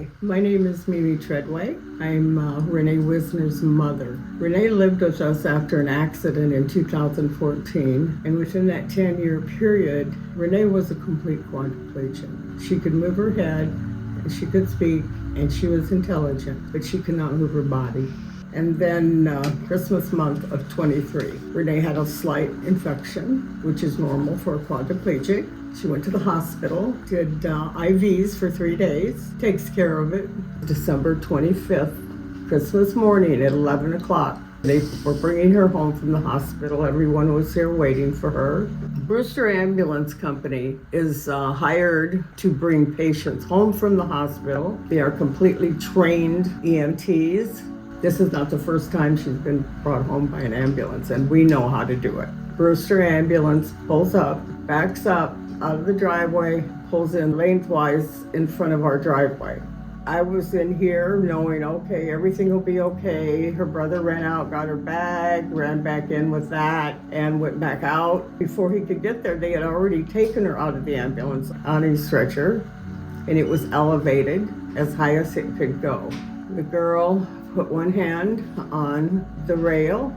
Hi, my name is Mimi Treadway. I'm Renee Wisner's mother. Renee lived with us after an accident in 2014, and within that 10-year period, Renee was a complete quadriplegic. She could move her head, and she could speak, and she was intelligent, but she could not move her body. And then Christmas month of 23, Renee had a slight infection, which is normal for a quadriplegic. She went to the hospital, did IVs for 3 days, takes care of it. December 25th, Christmas morning at 11 o'clock, they were bringing her home from the hospital. Everyone was there waiting for her. Brewster Ambulance Company is hired to bring patients home from the hospital. They are completely trained EMTs. This is not the first time she's been brought home by an ambulance, and we know how to do it. Brewster Ambulance pulls up, backs up out of the driveway, pulls in lengthwise in front of our driveway. I was in here knowing, okay, everything will be okay. Her brother ran out, got her bag, ran back in with that, and went back out. Before he could get there, they had already taken her out of the ambulance on a stretcher, and it was elevated as high as it could go. The girl put one hand on the rail,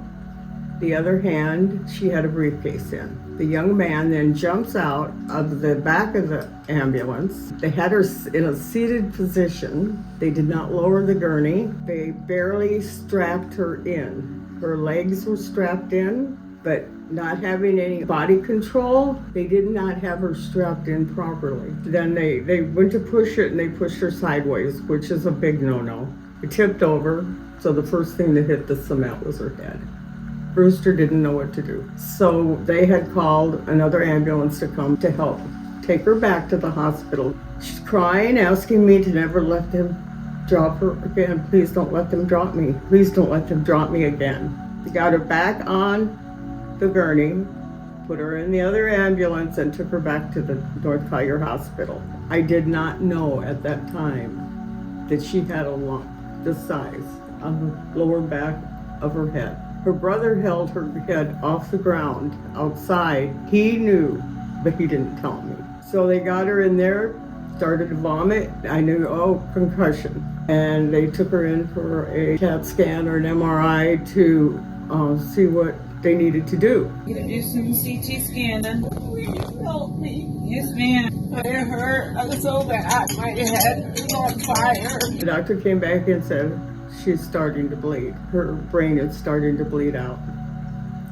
the other hand she had a briefcase in. The young man then jumps out of the back of the ambulance. They had her in a seated position. They did not lower the gurney. They barely strapped her in. Her legs were strapped in, but not having any body control, they did not have her strapped in properly. Then they went to push it, and they pushed her sideways, which is a big no-no. It tipped over, so the first thing that hit the cement was her head. Brewster didn't know what to do. So they had called another ambulance to come to help take her back to the hospital. She's crying, asking me to never let them drop her again. Please don't let them drop me. Please don't let them drop me again. They got her back on the gurney, put her in the other ambulance, and took her back to the North Collier Hospital. I did not know at that time that she had a lump the size of the lower back of her head. Her brother held her head off the ground outside. He knew, but he didn't tell me. So they got her in there, started to vomit. I knew, concussion. And they took her in for a CAT scan or an MRI to see what they needed to do. You can do some CT scanning. Please help me. Yes, ma'am. My head hurt. I was so bad. My head was on fire. The doctor came back and said, she's starting to bleed. Her brain is starting to bleed out.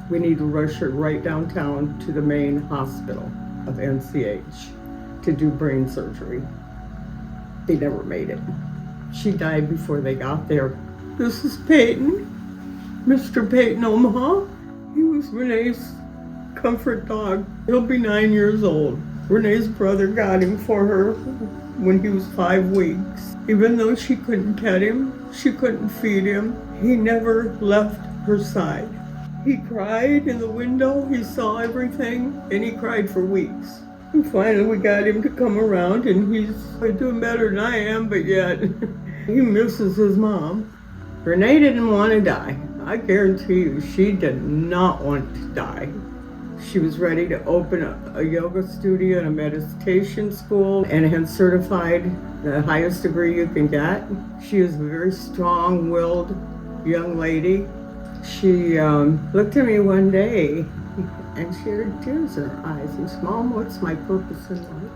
We need to rush her right downtown to the main hospital of NCH to do brain surgery. They never made it. She died before they got there. This is Peyton, Mr. Peyton Omaha. He was Renee's comfort dog. He'll be 9 years old. Renee's brother got him for her when he was 5 weeks. Even though she couldn't pet him, she couldn't feed him, he never left her side. He cried in the window, he saw everything, and he cried for weeks. And finally we got him to come around, and he's doing better than I am, but yet he misses his mom. Renee didn't want to die. I guarantee you, she did not want to die. She was ready to open a yoga studio and a meditation school and had certified the highest degree you can get. She is a very strong-willed young lady. She looked at me one day and she had tears in her eyes and said, "Mom, what's my purpose in life?"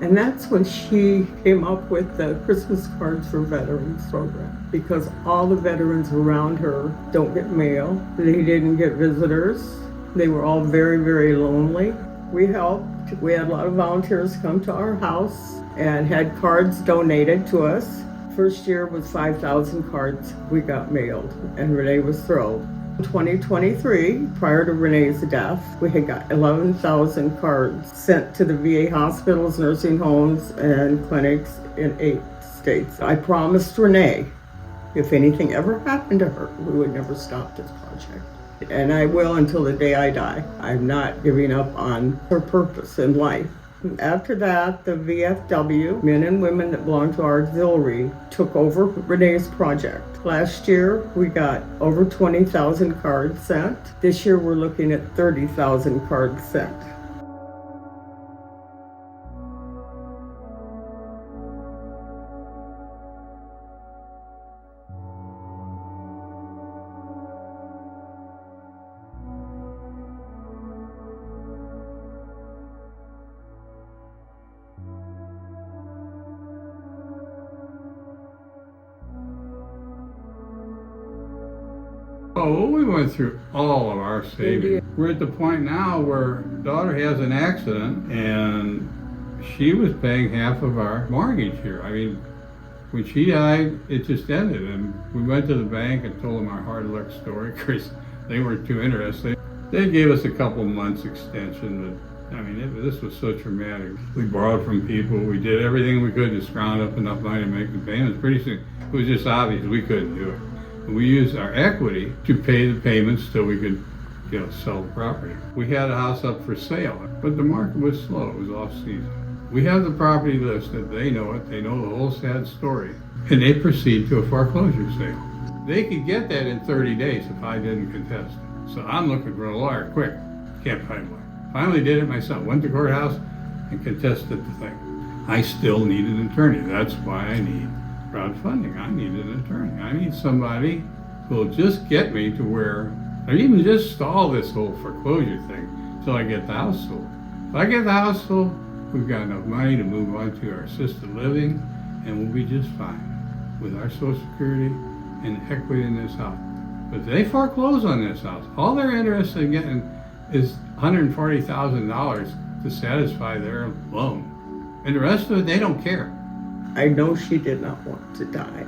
And that's when she came up with the Christmas Cards for Veterans program, because all the veterans around her don't get mail. They didn't get visitors. They were all very, very lonely. We helped. We had a lot of volunteers come to our house and had cards donated to us. First year was 5,000 cards we got mailed, and Renee was thrilled. In 2023, prior to Renee's death, we had got 11,000 cards sent to the VA hospitals, nursing homes, and clinics in 8 states. I promised Renee, if anything ever happened to her, we would never stop this project. And I will until the day I die. I'm not giving up on her purpose in life. After that, the VFW, men and women that belong to our auxiliary, took over Renee's project. Last year, we got over 20,000 cards sent. This year, we're looking at 30,000 cards sent. Oh, well, we went through all of our savings. We're at the point now where daughter has an accident and she was paying half of our mortgage here. I mean, when she died, it just ended. And we went to the bank and told them our hard luck story because they weren't too interested. They gave us a couple months extension, but I mean, this was so traumatic. We borrowed from people. We did everything we could to scrounge up enough money to make the payments. Pretty soon, it was just obvious we couldn't do it. And we used our equity to pay the payments till we could, sell the property. We had a house up for sale, but the market was slow. It was off season. We have the property listed. They know it. They know the whole sad story. And they proceed to a foreclosure sale. They could get that in 30 days if I didn't contest it. So I'm looking for a lawyer quick. Can't find one. Finally did it myself. Went to courthouse and contested the thing. I still need an attorney. That's why I need crowdfunding. I need an attorney. I need somebody who will just get me to where, or even just stall this whole foreclosure thing until I get the house sold. If I get the house sold, we've got enough money to move on to our assisted living, and we'll be just fine with our Social Security and equity in this house. But if they foreclose on this house, all they're interested in getting is $140,000 to satisfy their loan. And the rest of it, they don't care. I know she did not want to die.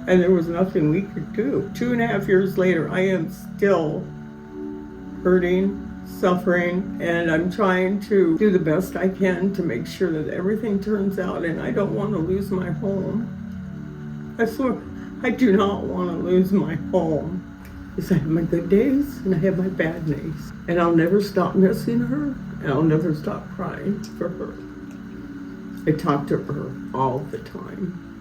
And there was nothing we could do. 2.5 years later, I am still hurting, suffering, and I'm trying to do the best I can to make sure that everything turns out, and I don't want to lose my home. I swear, I do not want to lose my home. Because I have my good days and I have my bad days. And I'll never stop missing her, and I'll never stop crying for her. I talk to her all the time.